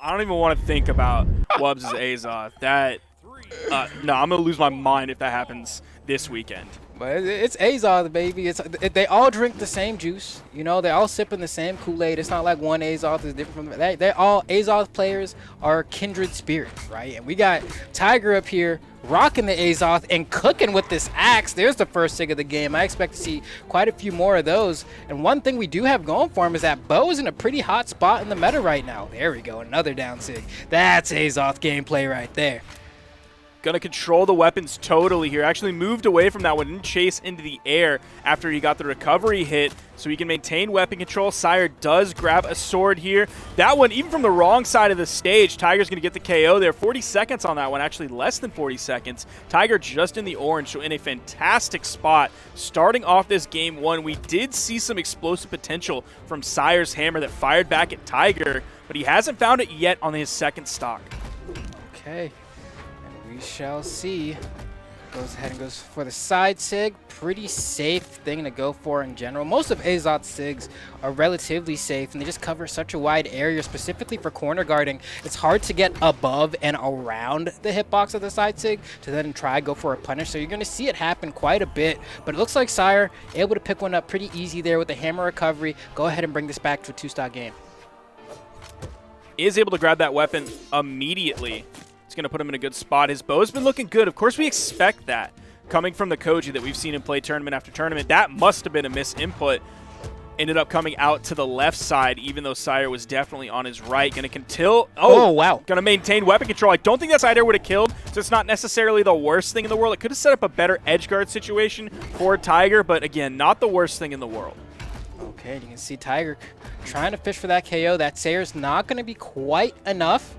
I don't even want to think about Wubbs' Azoth. That, no, I'm going to lose my mind if that happens this weekend. But it's Azoth, baby. They all drink the same juice. You know, they're all sipping the same Kool-Aid. It's not like one Azoth is different from they're all Azoth players are kindred spirits, right? And we got Tiger up here rocking the Azoth and cooking with this axe. There's the first sig of the game. I expect to see quite a few more of those. And one thing we do have going for him is that Bo is in a pretty hot spot in the meta right now. There we go, another down sig. That's Azoth gameplay right there. Going to control the weapons totally here. Actually moved away from that one and chase into the air after he got the recovery hit so he can maintain weapon control. Sire does grab a sword here. That one, even from the wrong side of the stage, Tiger's going to get the KO there. 40 seconds on that one, actually less than 40 seconds. Tiger just in the orange, so in a fantastic spot. Starting off this game one, we did see some explosive potential from Sire's hammer that fired back at Tiger, but he hasn't found it yet on his second stock. Okay. We shall see. Goes ahead and goes for the side sig. Pretty safe thing to go for in general. Most of Azoth's sigs are relatively safe, and they just cover such a wide area, specifically for corner guarding. It's hard to get above and around the hitbox of the side sig to then try go for a punish. So you're going to see it happen quite a bit. But it looks like Sire able to pick one up pretty easy there with the hammer recovery. Go ahead and bring this back to a 2-stock game. Is able to grab that weapon immediately. It's going to put him in a good spot. His bow's been looking good. Of course, we expect that coming from the Koji that we've seen him play tournament after tournament. That must have been a misinput. Ended up coming out to the left side, even though Sire was definitely on his right. Going to continue. Oh, wow. Going to maintain weapon control. I don't think that side air would have killed, so it's not necessarily the worst thing in the world. It could have set up a better edge guard situation for Tiger, but again, not the worst thing in the world. Okay, you can see Tiger trying to fish for that KO. That Sayre's not going to be quite enough.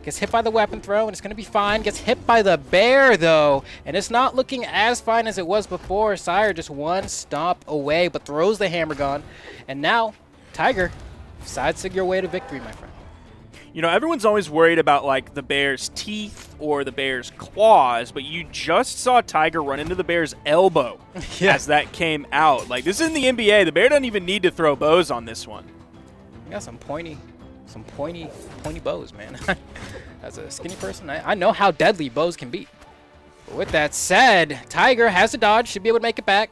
Gets hit by the weapon throw, and it's going to be fine. Gets hit by the bear, though, and it's not looking as fine as it was before. Sire just one stomp away, but throws the hammer gun. And now, Tiger, side sig your way to victory, my friend. You know, everyone's always worried about, like, the bear's teeth or the bear's claws, but you just saw Tiger run into the bear's elbow as that came out. Like, this is in the NBA. The bear doesn't even need to throw bows on this one. You got some pointy bows, man. As a skinny person, I know how deadly bows can be. But with that said, Tiger has a dodge, should be able to make it back.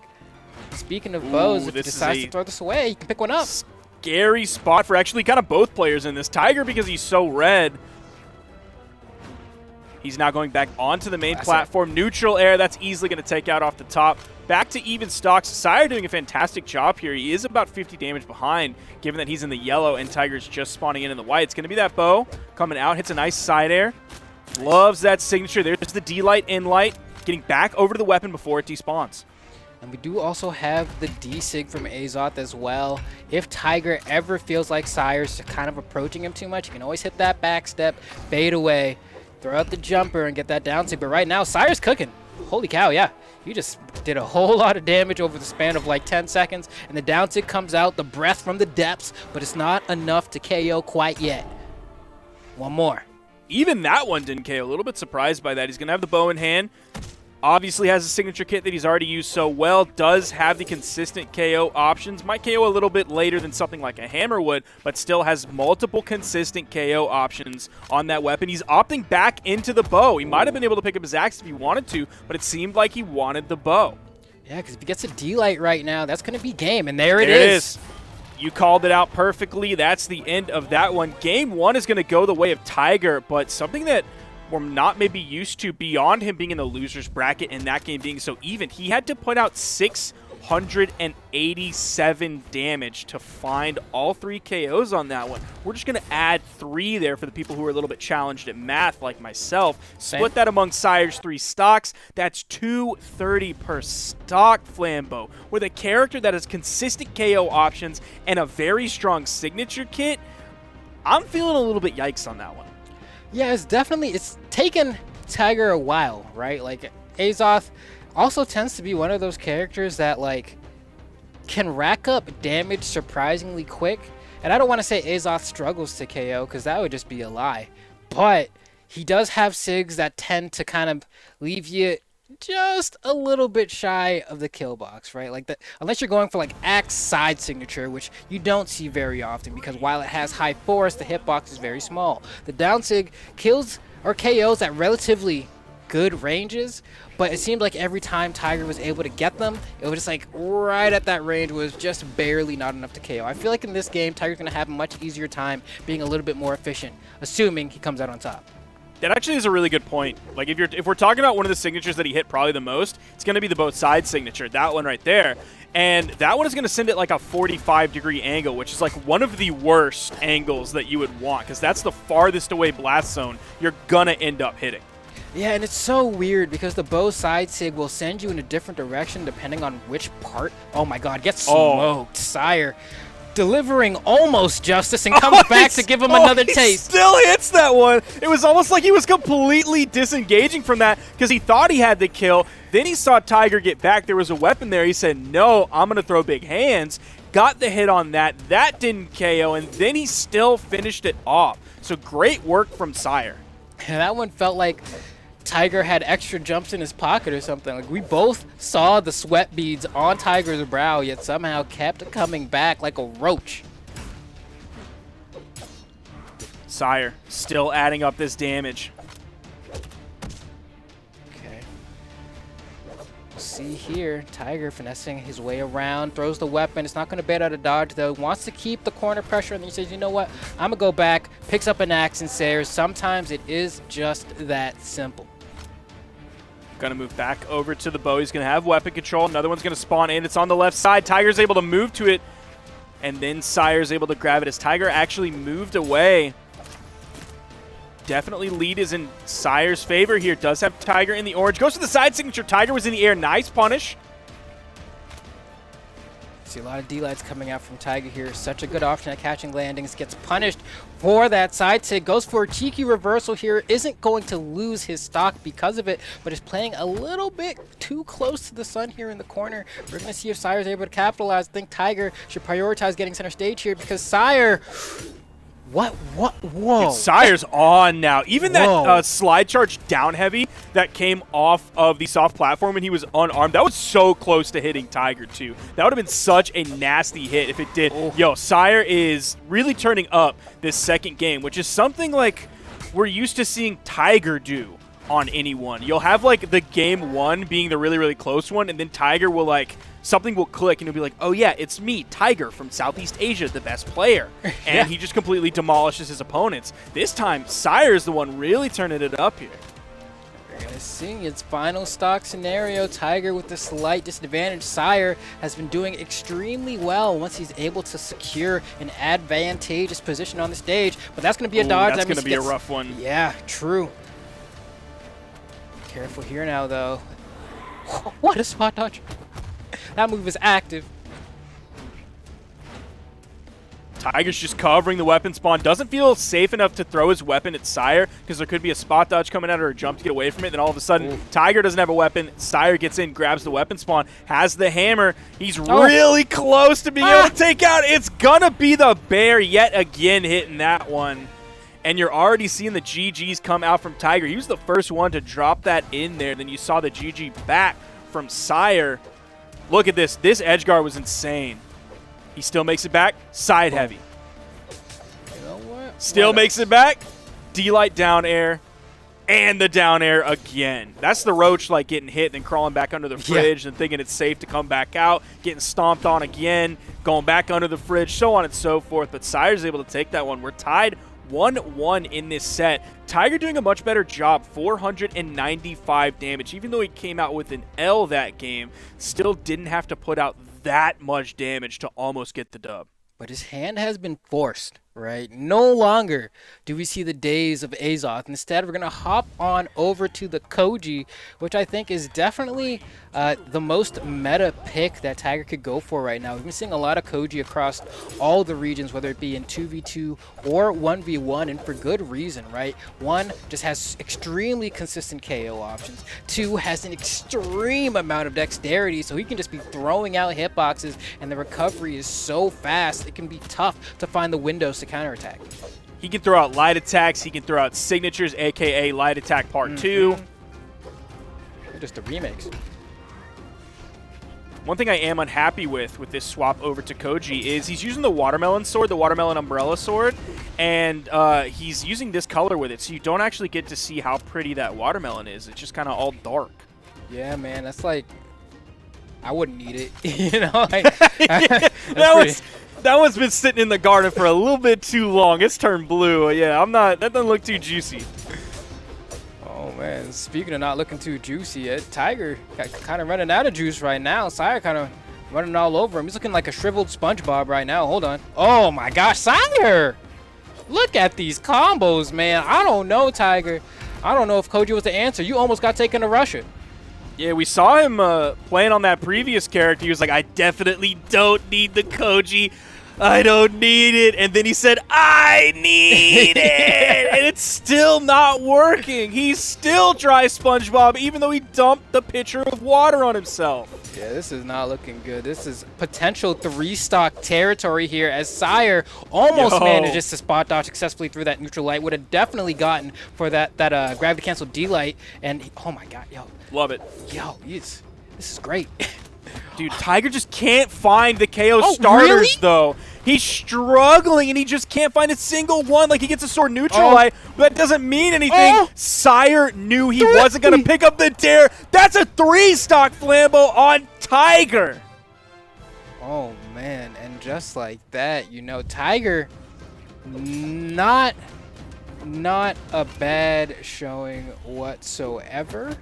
Speaking of bows, if he decides to throw this away, he can pick one up. Scary spot for actually kind of both players in this. Tiger, because he's so red, he's now going back onto the main platform. Neutral air, that's easily going to take out off the top. Back to even stocks. Sire doing a fantastic job here. He is about 50 damage behind, given that he's in the yellow and Tiger's just spawning in the white. It's going to be that bow coming out. Hits a nice side air. Loves that signature. There's the D-light, in-light. Getting back over to the weapon before it despawns. And we do also have the D-sig from Azoth as well. If Tiger ever feels like Sire's kind of approaching him too much, you can always hit that back step, fade away, throw out the jumper, and get that down sig. But right now, Sire's cooking. Holy cow, yeah. You just did a whole lot of damage over the span of like 10 seconds, and the down tick comes out, the breath from the depths, but it's not enough to KO quite yet. One more. Even that one didn't KO. A little bit surprised by that. He's going to have the bow in hand. Obviously has a signature kit that he's already used so well. Does have the consistent KO options. Might KO a little bit later than something like a hammer would, but still has multiple consistent KO options on that weapon. He's opting back into the bow. He might have been able to pick up his axe if he wanted to, but it seemed like he wanted the bow. Yeah, because if he gets a D-light right now, that's going to be game, and there it is. You called it out perfectly. That's the end of that one. Game one is going to go the way of Tiger, but something that we're not maybe used to beyond him being in the loser's bracket and that game being so even, he had to put out 687 damage to find all 3 KOs on that one. We're just going to add 3 there for the people who are a little bit challenged at math like myself. Split that among Sire's 3 stocks. That's 230 per stock, Flambeau. With a character that has consistent KO options and a very strong signature kit, I'm feeling a little bit yikes on that one. Yeah, it's taken Tiger a while, right? Like, Azoth also tends to be one of those characters that, like, can rack up damage surprisingly quick. And I don't want to say Azoth struggles to KO, because that would just be a lie. But he does have sigs that tend to kind of leave you just a little bit shy of the kill box, right? Like that, unless you're going for like axe side signature, which you don't see very often because while it has high force, the hitbox is very small. The down sig kills or KOs at relatively good ranges, but it seemed like every time Tiger was able to get them, it was just like right at that range was just barely not enough to KO. I feel like in this game, Tiger's going to have a much easier time being a little bit more efficient, assuming he comes out on top. That actually is a really good point. Like if we're talking about one of the signatures that he hit probably the most, it's going to be the both side signature, that one right there. And that one is going to send it like a 45-degree angle, which is like one of the worst angles that you would want because that's the farthest away blast zone you're going to end up hitting. Yeah, and it's so weird because the bow side sig will send you in a different direction depending on which part. Oh my god, get smoked. Sire delivering almost justice and comes back to give him another taste. Still hits that one. It was almost like he was completely disengaging from that because he thought he had the kill. Then he saw Tiger get back. There was a weapon there. He said, no, I'm going to throw big hands. Got the hit on that. That didn't KO, and then he still finished it off. So great work from Sire. And that one felt like Tiger had extra jumps in his pocket or something. Like we both saw the sweat beads on Tiger's brow, yet somehow kept coming back like a roach. Sire still adding up this damage. Okay. See here, Tiger finessing his way around, throws the weapon. It's not going to bait out a dodge though. Wants to keep the corner pressure, and then he says, you know what? I'm going to go back, picks up an axe and Sire. Sometimes it is just that simple. Going to move back over to the bow. He's going to have weapon control. Another one's going to spawn in. It's on the left side. Tiger's able to move to it, and then Sire's able to grab it as Tiger actually moved away. Definitely lead is in Sire's favor here. Does have Tiger in the orange. Goes to the side signature. Tiger was in the air. Nice punish. See a lot of D-lights coming out from Tiger here. Such a good option at catching landings. Gets punished for that side sig. Goes for a cheeky reversal here. Isn't going to lose his stock because of it, but is playing a little bit too close to the sun here in the corner. We're going to see if Sire's able to capitalize. I think Tiger should prioritize getting center stage here because Sire... Whoa. Sire's on now. Even that slide charge down heavy that came off of the soft platform when he was unarmed, that was so close to hitting Tiger too. That would have been such a nasty hit if it did. Oh. Yo, Sire is really turning up this second game, which is something like we're used to seeing Tiger do on anyone. You'll have like the game one being the really, really close one, and then Tiger will like... something will click and he'll be like, oh yeah, it's me, Tiger from Southeast Asia, the best player. And he just completely demolishes his opponents. This time, Sire's the one really turning it up here. We're going to see its final stock scenario. Tiger with the slight disadvantage. Sire has been doing extremely well once he's able to secure an advantageous position on the stage. But that's going to be a dodge. That's going to be a rough one. Yeah, true. Careful here now, though. What a spot dodge. That move is active. Tiger's just covering the weapon spawn. Doesn't feel safe enough to throw his weapon at Sire because there could be a spot dodge coming out or a jump to get away from it. Then all of a sudden, Tiger doesn't have a weapon. Sire gets in, grabs the weapon spawn, has the hammer. He's really close to being able to take out. It's going to be the bear yet again hitting that one. And you're already seeing the GGs come out from Tiger. He was the first one to drop that in there. Then you saw the GG back from Sire. Look at this. This edge guard was insane. He still makes it back. Side heavy. You know what? Still makes it back. D-light down air. And the down air again. That's the roach like getting hit and then crawling back under the fridge and thinking it's safe to come back out. Getting stomped on again. Going back under the fridge. So on and so forth. But Sire's able to take that one. We're tied 1-1 in this set. Tiger doing a much better job, 495 damage. Even though he came out with an L that game, still didn't have to put out that much damage to almost get the dub. But his hand has been forced, right? No longer do we see the days of Azoth. Instead, we're going to hop on over to the Koji, which I think is definitely the most meta pick that Tiger could go for right now. We've been seeing a lot of Koji across all the regions, whether it be in 2v2 or 1v1, and for good reason, right? One, just has extremely consistent KO options. Two, has an extreme amount of dexterity, so he can just be throwing out hitboxes, and the recovery is so fast, it can be tough to find the windows to counterattack. He can throw out light attacks. He can throw out signatures, a.k.a. light attack part 2. Just the remakes. One thing I am unhappy with this swap over to Koji is he's using the watermelon sword, the watermelon umbrella sword, and he's using this color with it, so you don't actually get to see how pretty that watermelon is. It's just kind of all dark. Yeah, man, that's like, I wouldn't need it. You know, like, that one's been sitting in the garden for a little bit too long. It's turned blue. Yeah, I'm not. That doesn't look too juicy. Oh man, speaking of not looking too juicy, Tiger kind of running out of juice right now. Sire kind of running all over him. He's looking like a shriveled SpongeBob right now. Hold on. Oh my gosh, Sire! Look at these combos, man. I don't know, Tiger. I don't know if Koji was the answer. You almost got taken to Russia. Yeah, we saw him playing on that previous character. He was like, I definitely don't need the Koji. I don't need it. And then he said, I need it. And it's still not working. He's still dry SpongeBob, even though he dumped the pitcher of water on himself. Yeah, this is not looking good. This is potential 3-stock territory here as Sire almost manages to spot dodge successfully through that neutral light. Would have definitely gotten for that gravity cancel D-light. And, oh my god, yo. Love it. Yo, this is great. Dude, Tiger just can't find the KO starters, really? though. He's struggling, and he just can't find a single one. Like, he gets a sword neutral light, but that doesn't mean anything. Sire knew he wasn't going to pick up the dare. That's a 3-stock Flambeau on Tiger. Oh, man, and just like that, you know, Tiger, not a bad showing whatsoever,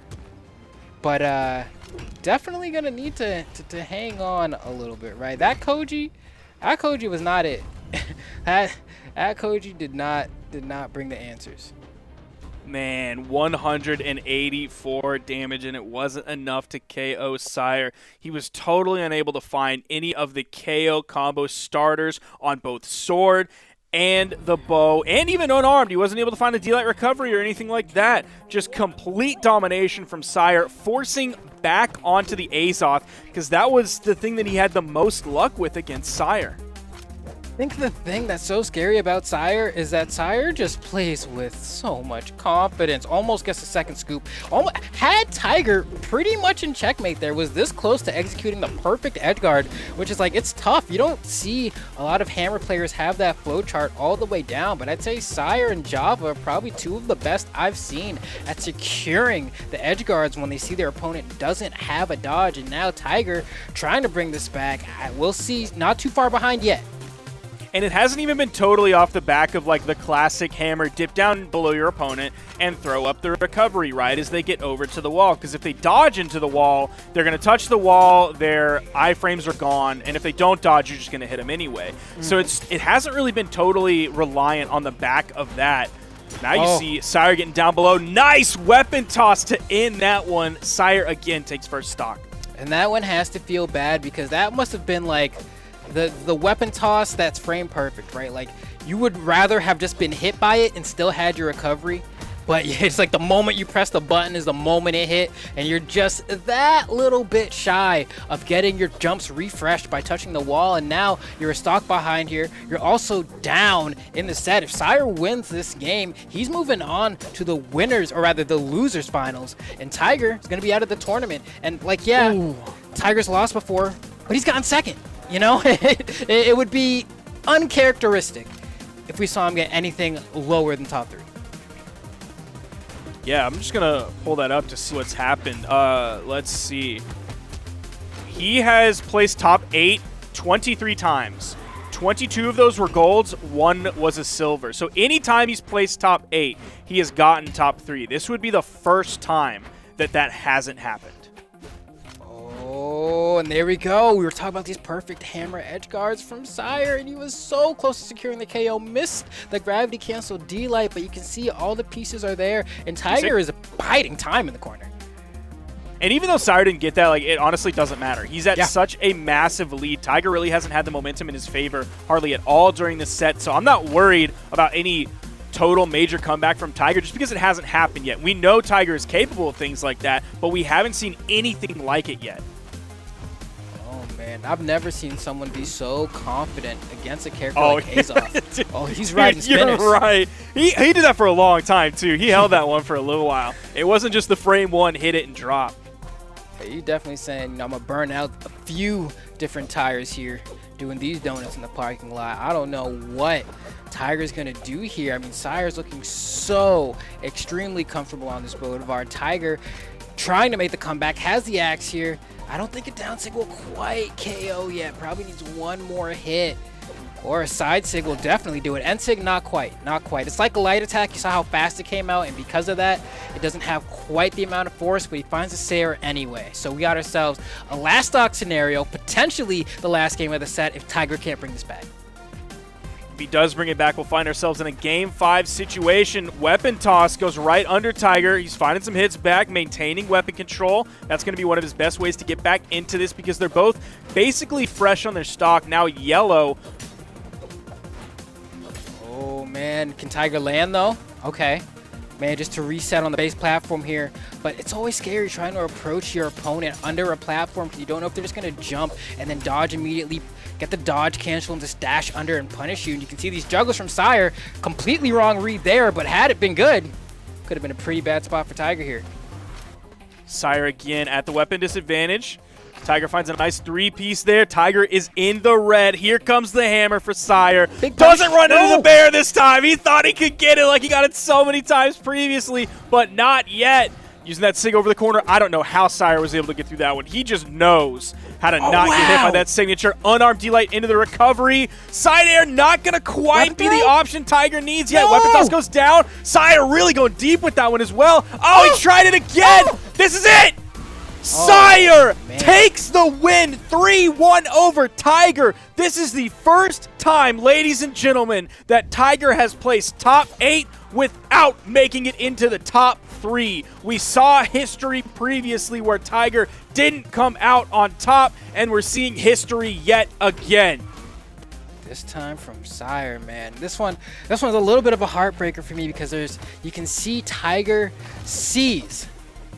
but definitely gonna need to hang on a little bit, right? That Koji was not it. that Koji did not bring the answers. Man, 184 damage, and it wasn't enough to KO Sire. He was totally unable to find any of the KO combo starters on both sword and the bow, and even unarmed. He wasn't able to find a D-Light recovery or anything like that. Just complete domination from Sire, forcing back onto the Azoth, because that was the thing that he had the most luck with against Sire. I think the thing that's so scary about Sire is that Sire just plays with so much confidence. Almost gets a second scoop. Almost had Tiger pretty much in checkmate there. Was this close to executing the perfect edge guard, which is like, it's tough. You don't see a lot of hammer players have that flow chart all the way down, but I'd say Sire and Java are probably two of the best I've seen at securing the edge guards when they see their opponent doesn't have a dodge. And now Tiger trying to bring this back. We'll see, not too far behind yet. And it hasn't even been totally off the back of like the classic hammer, dip down below your opponent and throw up the recovery right as they get over to the wall. Because if they dodge into the wall, they're going to touch the wall, their iframes are gone, and if they don't dodge, you're just going to hit them anyway. So it hasn't really been totally reliant on the back of that. Now you see Sire getting down below. Nice weapon toss to end that one. Sire again takes first stock. And that one has to feel bad because that must have been like the weapon toss that's frame perfect, right? Like, you would rather have just been hit by it and still had your recovery, but it's like the moment you press the button is the moment it hit, and you're just that little bit shy of getting your jumps refreshed by touching the wall, and now you're a stock behind here. You're also down in the set. If Sire wins this game, he's moving on to the winners, or rather the losers finals, and Tiger is going to be out of the tournament. And like, yeah, Tiger's lost before, but he's gotten second. You know, it would be uncharacteristic if we saw him get anything lower than top 3. Yeah, I'm just going to pull that up to see what's happened. Let's see. He has placed top 8 23 times. 22 of those were golds, 1 was a silver. So anytime he's placed top 8, he has gotten top 3. This would be the first time that hasn't happened. Oh, and there we go. We were talking about these perfect hammer edge guards from Sire, and he was so close to securing the KO. Missed the gravity cancel D-Light, but you can see all the pieces are there, and Tiger is biding time in the corner. And even though Sire didn't get that, like, it honestly doesn't matter. He's at such a massive lead. Tiger really hasn't had the momentum in his favor hardly at all during this set, so I'm not worried about any total major comeback from Tiger just because it hasn't happened yet. We know Tiger is capable of things like that, but we haven't seen anything like it yet. Man, I've never seen someone be so confident against a character like Azoth. Oh, he's riding spinners. You're right. He did that for a long time, too. He held that one for a little while. It wasn't just the frame one, hit it, and drop. Yeah, you definitely saying, you know, I'm going to burn out a few different tires here doing these donuts in the parking lot. I don't know what Tiger's going to do here. I mean, Sire's looking so extremely comfortable on this boulevard. Tiger trying to make the comeback, has the axe here. I don't think a down sig will quite KO yet. Probably needs one more hit. Or a side sig will definitely do it. End sig, not quite, not quite. It's like a light attack. You saw how fast it came out, and because of that, it doesn't have quite the amount of force, but he finds a Sire anyway. So we got ourselves a last stock scenario, potentially the last game of the set if Tiger can't bring this back. If he does bring it back, we'll find ourselves in a Game 5 situation. Weapon toss goes right under Tiger. He's finding some hits back, maintaining weapon control. That's going to be one of his best ways to get back into this because they're both basically fresh on their stock. Now yellow. Oh, man. Can Tiger land, though? Okay. Man, just to reset on the base platform here. But it's always scary trying to approach your opponent under a platform because you don't know if they're just going to jump and then dodge immediately, get the dodge cancel and just dash under and punish you. And you can see these juggles from Sire. Completely wrong read there, but had it been good, could have been a pretty bad spot for Tiger here. Sire again at the weapon disadvantage. Tiger finds a nice three-piece there. Tiger is in the red. Here comes the hammer for Sire. Doesn't run into the bear this time. He thought he could get it like he got it so many times previously, but not yet. Using that sig over the corner. I don't know how Sire was able to get through that one. He just knows how to not get hit by that signature. Unarmed D-Light into the recovery. Side air not going to quite be the option Tiger needs yet. Weapon toss goes down. Sire really going deep with that one as well. Oh, he tried it again. This is it. Sire takes the win, 3-1 over Tiger. This is the first time, ladies and gentlemen, that Tiger has placed top 8 without making it into the top 3. We saw history previously where Tiger didn't come out on top, and we're seeing history yet again. This time from Sire, man. This one's a little bit of a heartbreaker for me because you can see Tiger sees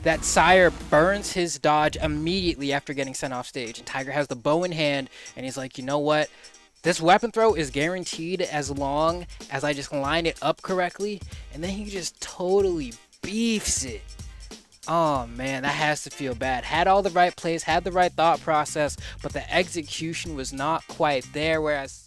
that Sire burns his dodge immediately after getting sent off stage. And Tiger has the bow in hand, and he's like, you know what? This weapon throw is guaranteed as long as I just line it up correctly. And then he just totally beefs it. Oh, man, that has to feel bad. Had all the right plays, had the right thought process, but the execution was not quite there, whereas